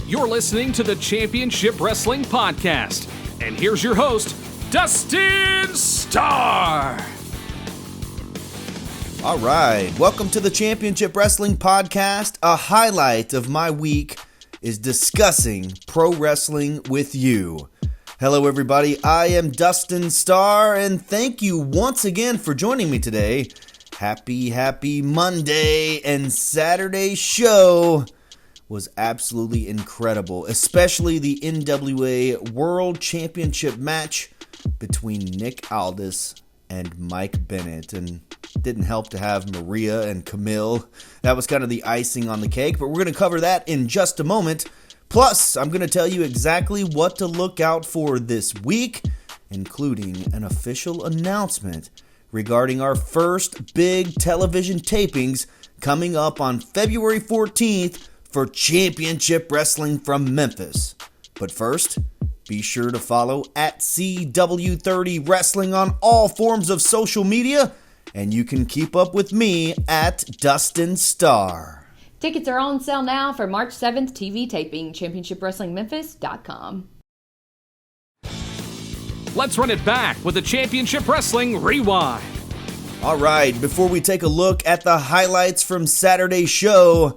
You're listening to the Championship Wrestling Podcast. And here's your host, Dustin Starr. All right, welcome to the Championship Wrestling Podcast. A highlight of my week is discussing pro wrestling with you. Hello, everybody. I am Dustin Starr, and thank you once again for joining me today. Happy Monday, and Saturday's show was absolutely incredible, especially the NWA World Championship match between Nick Aldis and Mike Bennett. And it didn't help to have Maria and Camille. That was kind of the icing on the cake, but we're going to cover that in just a moment. Plus, I'm going to tell you exactly what to look out for this week, including an official announcement regarding our first big television tapings coming up on February 14th for Championship Wrestling from Memphis. But first, be sure to follow at CW30 Wrestling on all forms of social media, and you can keep up with me at Dustin Starr. Tickets are on sale now for March 7th TV taping, championshipwrestlingmemphis.com. Let's run it back with the Championship Wrestling Rewind. All right, before we take a look at the highlights from Saturday's show,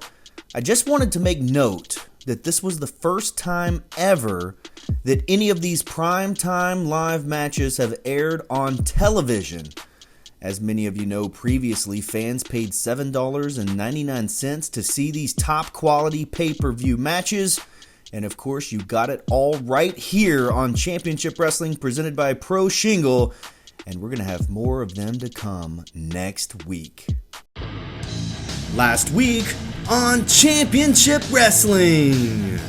I just wanted to make note that this was the first time ever that any of these primetime live matches have aired on television. As many of you know, previously, fans paid $7.99 to see these top quality pay-per-view matches. And of course, you got it all right here on Championship Wrestling presented by Pro Shingle. And we're going to have more of them to come next week. Last week on Championship Wrestling.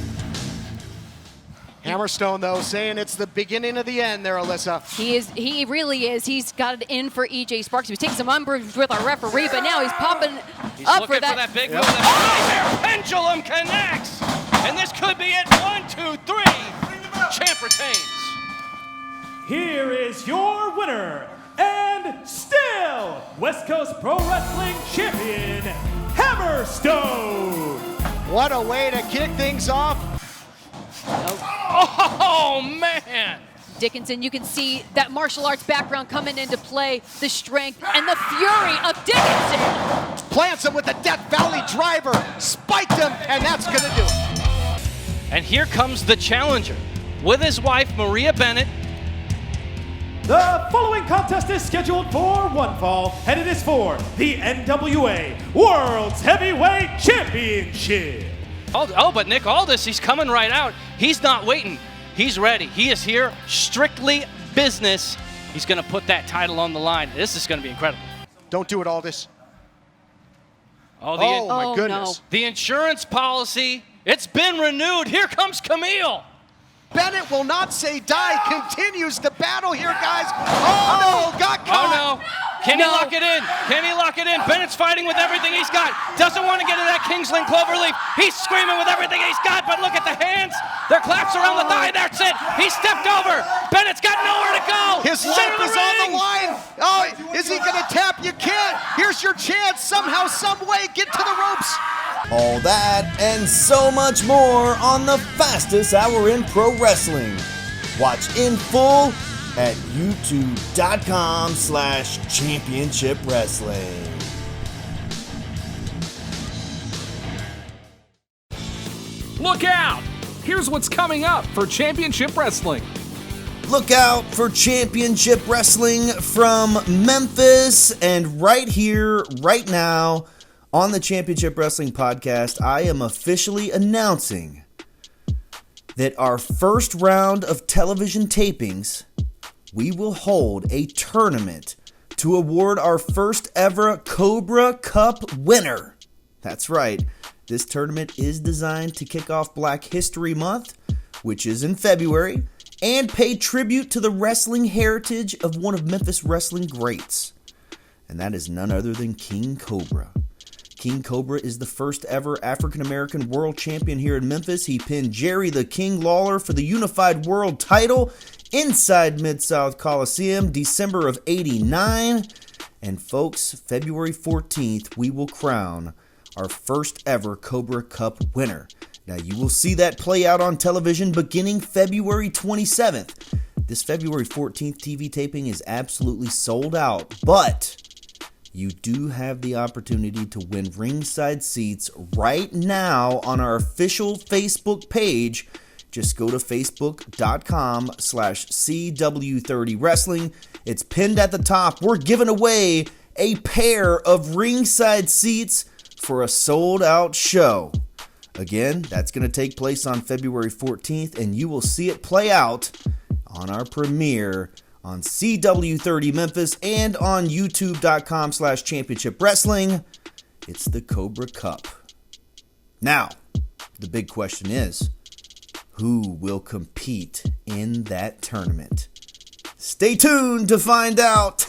Hammerstone, though, saying it's the beginning of the end there, Alyssa. He really is. He's got it in for EJ Sparks. He was taking some umbrage with our referee, but now he's popping up for that big move. That pendulum connects. And this could be it. 1, 2, 3. Champ retains. Here is your winner, and still West Coast Pro Wrestling Champion, Hammerstone. What a way to kick things off. Oh, man. Dickinson, you can see that martial arts background coming into play, the strength and the fury of Dickinson. Plants him with the Death Valley driver, spiked him, and that's going to do it. And here comes the challenger with his wife, Maria Bennett. The following contest is scheduled for one fall, and it is for the NWA World's Heavyweight Championship. Oh, but Nick Aldis, he's coming right out. He's not waiting. He's ready. He is here, strictly business. He's going to put that title on the line. This is going to be incredible. Don't do it, Aldis. Oh, my goodness. No. The insurance policy, it's been renewed. Here comes Camille. Bennett will not say die, continues the battle here, guys. Oh, no, got caught. Oh, no. Can he lock it in? Can he lock it in? Bennett's fighting with everything he's got. Doesn't want to get to that Kingsland Cloverleaf. He's screaming with everything he's got, but look at the hands. They're claps around the thigh. That's it. He stepped over. Bennett's got nowhere to go. His life is on the line. Oh, is he going to tap? You can't. Here's your chance. Somehow, some way, get to the ropes. All that and so much more on the fastest hour in pro wrestling. Watch in full at youtube.com/Championship Wrestling. Look out! Here's what's coming up for Championship Wrestling. Look out for Championship Wrestling from Memphis, and right here, right now, on the Championship Wrestling Podcast, I am officially announcing that our first round of television tapings, we will hold a tournament to award our first ever Cobra Cup winner. That's right. This tournament is designed to kick off Black History Month, which is in February, and pay tribute to the wrestling heritage of one of Memphis wrestling greats. And that is none other than King Cobra. King Cobra is the first ever African-American world champion here in Memphis. He pinned Jerry the King Lawler for the Unified World title inside Mid-South Coliseum, December of '89. And folks, February 14th, we will crown our first ever Cobra Cup winner. Now, you will see that play out on television beginning February 27th. This February 14th TV taping is absolutely sold out, but you do have the opportunity to win ringside seats right now on our official Facebook page. Just go to facebook.com/CW30 Wrestling. It's pinned at the top. We're giving away a pair of ringside seats for a sold-out show. Again, that's going to take place on February 14th, and you will see it play out on our premiere on CW30 Memphis and on youtube.com/Championship Wrestling. It's the Cobra Cup. Now, the big question is, who will compete in that tournament? Stay tuned to find out.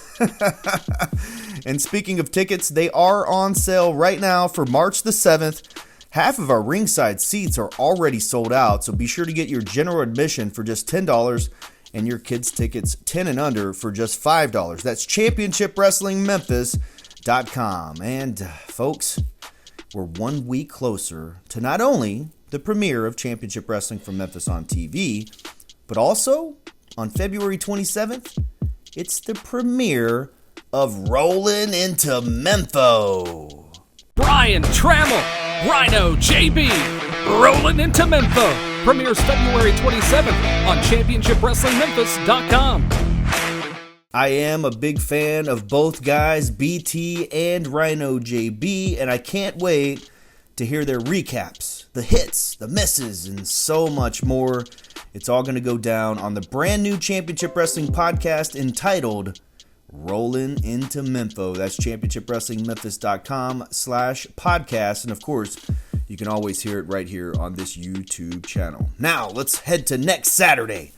And speaking of tickets, they are on sale right now for March the 7th. Half of our ringside seats are already sold out, so be sure to get your general admission for just $10 and your kids' tickets 10 and under for just $5. That's ChampionshipWrestlingMemphis.com. And folks, we're 1 week closer to not only the premiere of Championship Wrestling from Memphis on TV, but also on February 27th, it's the premiere of Rollin' into Mempho. Brian Trammell, Rhino JB, Rolling into Memphis. Premieres February 27th on ChampionshipWrestlingMemphis.com. I am a big fan of both guys, BT and Rhino JB, and I can't wait to hear their recaps, the hits, the misses, and so much more. It's all going to go down on the brand new Championship Wrestling podcast entitled Rollin' into Mempho. That's ChampionshipWrestlingMemphis.com/podcast. And of course, you can always hear it right here on this YouTube channel. Now, let's head to next Saturday.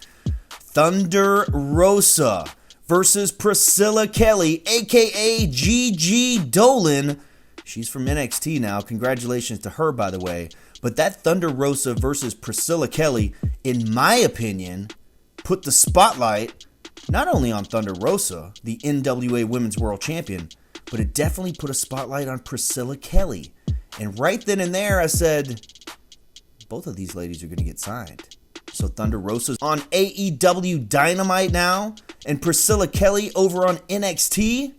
Thunder Rosa versus Priscilla Kelly, a.k.a. Gigi Dolan. She's from NXT now. Congratulations to her, by the way. But that Thunder Rosa versus Priscilla Kelly, in my opinion, put the spotlight not only on Thunder Rosa, the NWA Women's World Champion, but it definitely put a spotlight on Priscilla Kelly. And right then and there, I said, both of these ladies are going to get signed. So Thunder Rosa's on AEW Dynamite now, and Priscilla Kelly over on NXT.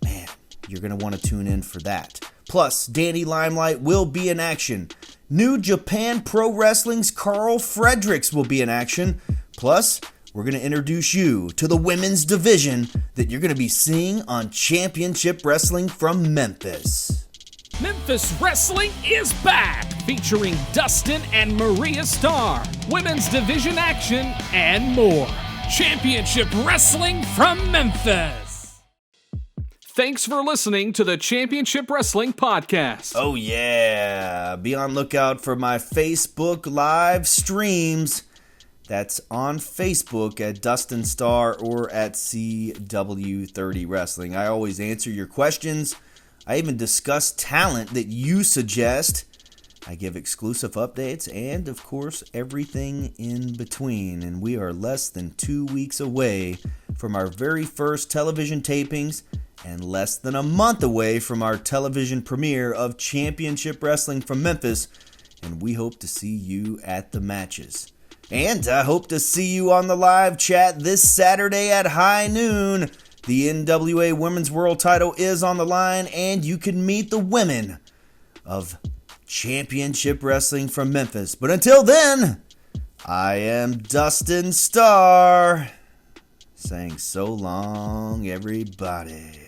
Man, you're going to want to tune in for that. Plus, Danny Limelight will be in action. New Japan Pro Wrestling's Carl Fredericks will be in action. Plus, we're going to introduce you to the women's division that you're going to be seeing on Championship Wrestling from Memphis. Memphis Wrestling is back, featuring Dustin and Maria Starr, women's division action, and more. Championship Wrestling from Memphis. Thanks for listening to the Championship Wrestling Podcast. Oh yeah, be on lookout for my Facebook live streams. That's on Facebook at Dustin Starr or at CW30 Wrestling. I always answer your questions. I even discuss talent that you suggest. I give exclusive updates and, of course, everything in between. And we are less than 2 weeks away from our very first television tapings and less than a month away from our television premiere of Championship Wrestling from Memphis. And we hope to see you at the matches. And I hope to see you on the live chat this Saturday at high noon. The NWA Women's World title is on the line, and you can meet the women of Championship Wrestling from Memphis. But until then, I am Dustin Starr, saying so long, everybody.